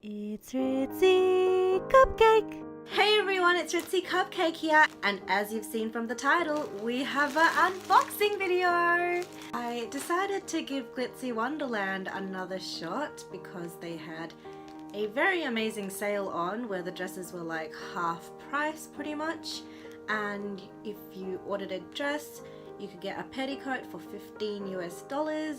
It's Ritzy Cupcake! Hey everyone, it's Ritzy Cupcake here, and as you've seen from the title, we have an unboxing video! I decided to give Glitzy Wonderland another shot because they had a very amazing sale on where the dresses were like half price pretty much, and if you ordered a dress, you could get a petticoat for $15 US,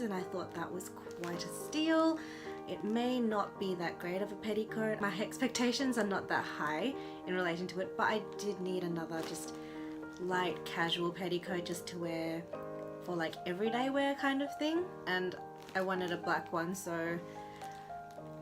and I thought that was quite a steal. It may not be that great of a petticoat. My expectations are not that high in relation to it, but I did need another just light casual petticoat just to wear for like everyday wear kind of thing. And I wanted a black one, so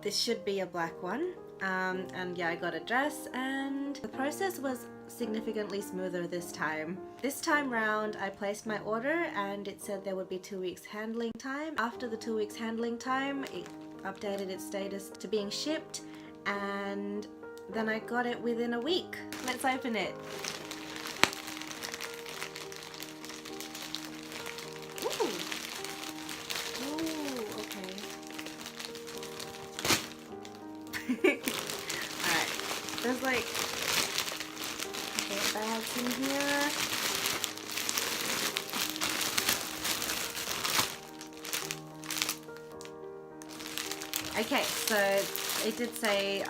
this should be a black one. And yeah, I got a dress, and the process was significantly smoother this time. This time round, I placed my order and it said there would be 2 weeks handling time. After the 2 weeks handling time, it updated its status to being shipped, and then I got it within a week. Let's open it. Ooh. Ooh, okay. Alright, there's like bags in here. Okay, so it did say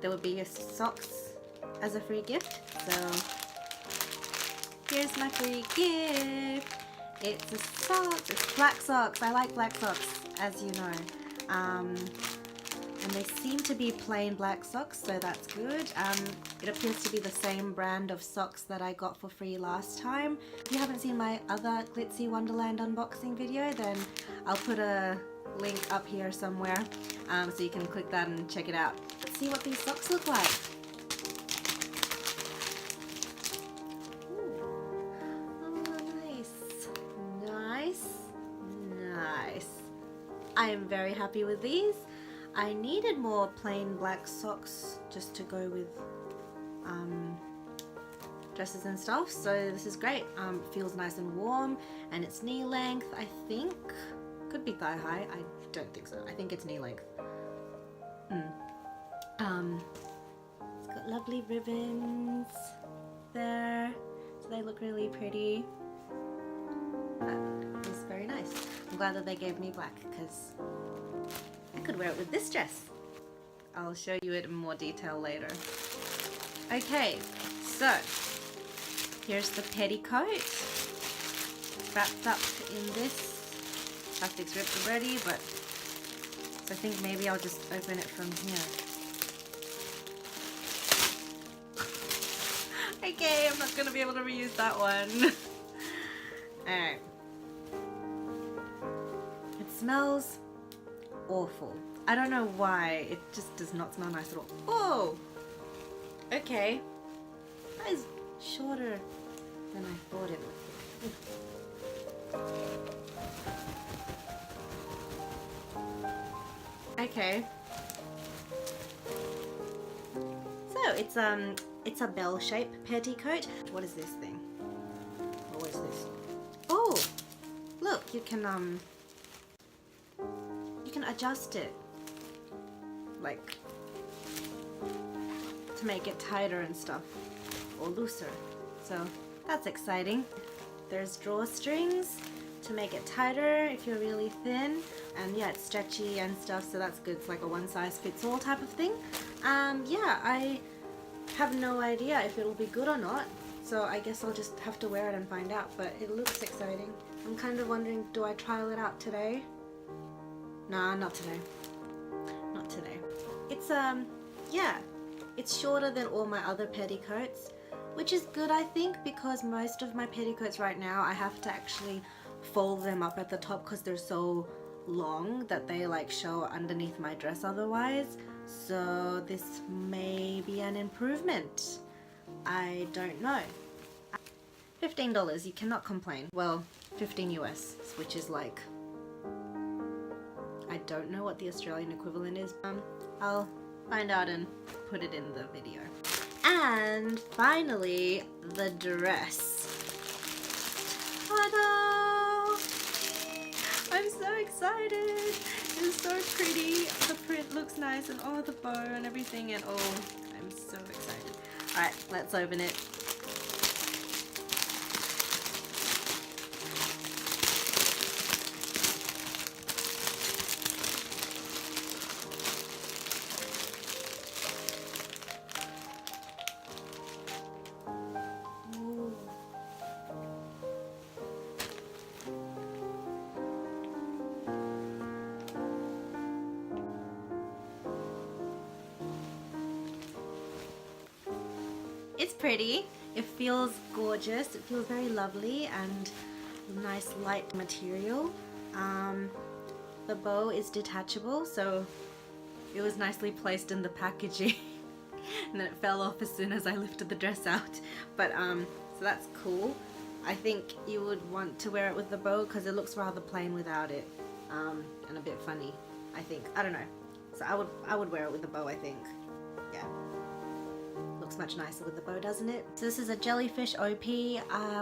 there would be socks as a free gift, so here's my free gift. It's a sock, it's black socks. I like black socks, as you know. And they seem to be plain black socks, so that's good. It appears to be the same brand of socks that I got for free last time. If you haven't seen my other Glitzy Wonderland unboxing video, then I'll put a link up here somewhere, so you can click that and check it out. Let's see what these socks look like. Ooh. Oh, nice. I am very happy with these. I needed more plain black socks just to go with dresses and stuff, so this is great. It feels nice and warm, and it's knee length, I think. Could be thigh high. I don't think so. I think it's knee length. It's got lovely ribbons there, so they look really pretty. That is very nice. I'm glad that they gave me black because I could wear it with this dress. I'll show you it in more detail later. Okay, so here's the petticoat. It's wrapped up in this. Plastic's ripped already, but so I think maybe I'll just open it from here. Okay, I'm not gonna be able to reuse that one. Alright. It smells awful. I don't know why, it just does not smell nice at all. Oh! Okay. That is shorter than I thought it would be. Okay. So it's a bell-shaped petticoat. What is this thing? What is this? Oh, look, you can adjust it, like to make it tighter and stuff, or looser. So that's exciting. There's drawstrings to make it tighter if you're really thin, and yeah, it's stretchy and stuff, so that's good. It's like a one-size-fits-all type of thing. Yeah, I have no idea if it'll be good or not, so I guess I'll just have to wear it and find out, but it looks exciting. I'm kind of wondering, do I trial it out today? Nah, not today. Not today. It's yeah, it's shorter than all my other petticoats, which is good, I think, because most of my petticoats right now I have to actually fold them up at the top because they're so long that they like show underneath my dress otherwise. So this may be an improvement. I don't know. $15, you cannot complain. Well, 15 US, which is like, I don't know what the Australian equivalent is. I'll find out and put it in the video. And finally, the dress. Ta-da! I'm so excited. It's so pretty. The print looks nice and oh, the bow and everything and oh, I'm so excited. Alright, let's open it. It's pretty, it feels gorgeous, it feels very lovely and nice light material. The bow is detachable, so it was nicely placed in the packaging and then it fell off as soon as I lifted the dress out. But so that's cool. I think you would want to wear it with the bow because it looks rather plain without it, and a bit funny, I think. I don't know. So I would wear it with the bow, I think. Yeah. Looks much nicer with the bow, doesn't it? So this is a Jellyfish OP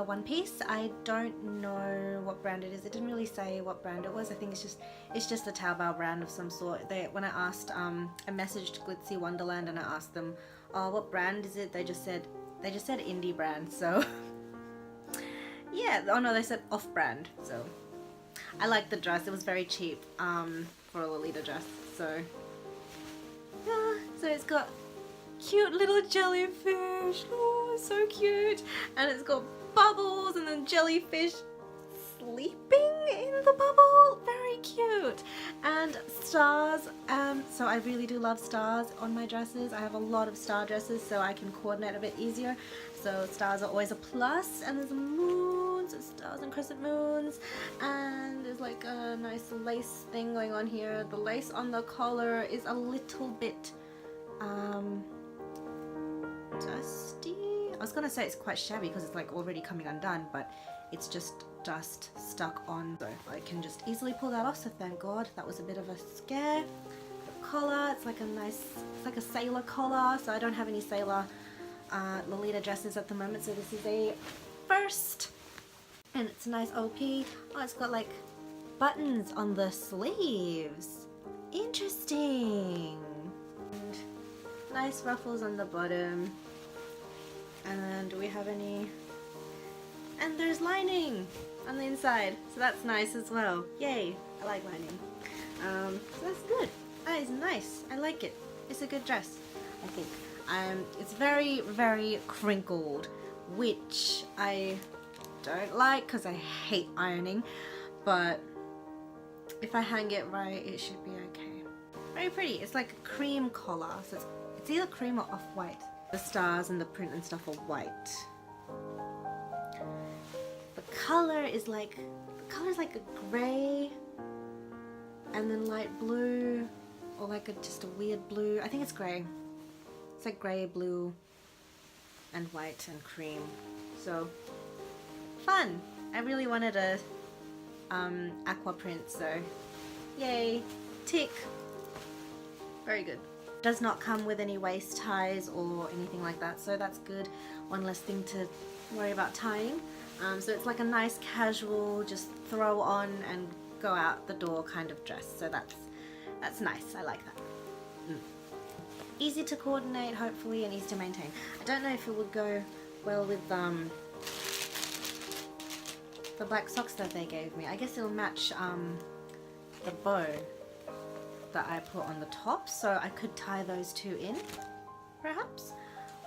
one piece. I don't know what brand it is. It didn't really say what brand it was. I think it's just a Taobao brand of some sort. When I asked, I messaged Glitzy Wonderland and I asked them, oh, what brand is it? They just said indie brand. So yeah. Oh no, they said off brand. So I like the dress. It was very cheap for a Lolita dress. So yeah. So it's got cute little jellyfish, oh so cute, and it's got bubbles and then jellyfish sleeping in the bubble, very cute, and stars. So I really do love stars on my dresses. I have a lot of star dresses so I can coordinate a bit easier, so stars are always a plus. And there's moons, stars and crescent moons, and there's like a nice lace thing going on here. The lace on the collar is a little bit dusty. I was gonna say it's quite shabby because it's like already coming undone, but it's just dust stuck on, so I can just easily pull that off, so thank God. That was a bit of a scare. The collar, it's like a sailor collar, so I don't have any sailor Lolita dresses at the moment, so this is a first, and it's a nice OP. Oh, it's got like buttons on the sleeves, interesting, and nice ruffles on the bottom. And do we have any? And there's lining on the inside, so that's nice as well. Yay, I like lining. So that's good. That is nice. I like it. It's a good dress, I think. It's very, very crinkled, which I don't like because I hate ironing. But if I hang it right, it should be okay. Very pretty. It's like a cream collar, so it's either cream or off-white. The stars and the print and stuff are white. The color is like a grey and then light blue, or like just a weird blue. I think it's grey. It's like grey, blue and white and cream. So fun. I really wanted a aqua print, so yay, tick. Very good. Does not come with any waist ties or anything like that, so that's good. One less thing to worry about tying. So it's like a nice casual, just throw on and go out the door kind of dress. So that's nice. I like that. Easy to coordinate, hopefully, and easy to maintain. I don't know if it would go well with the black socks that they gave me. I guess it'll match the bow that I put on the top, so I could tie those two in, perhaps.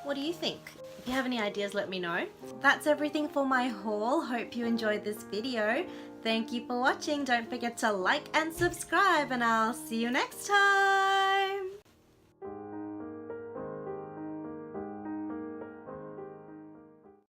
What do you think? If you have any ideas, let me know. That's everything for my haul. Hope you enjoyed this video. Thank you for watching. Don't forget to like and subscribe, and I'll see you next time.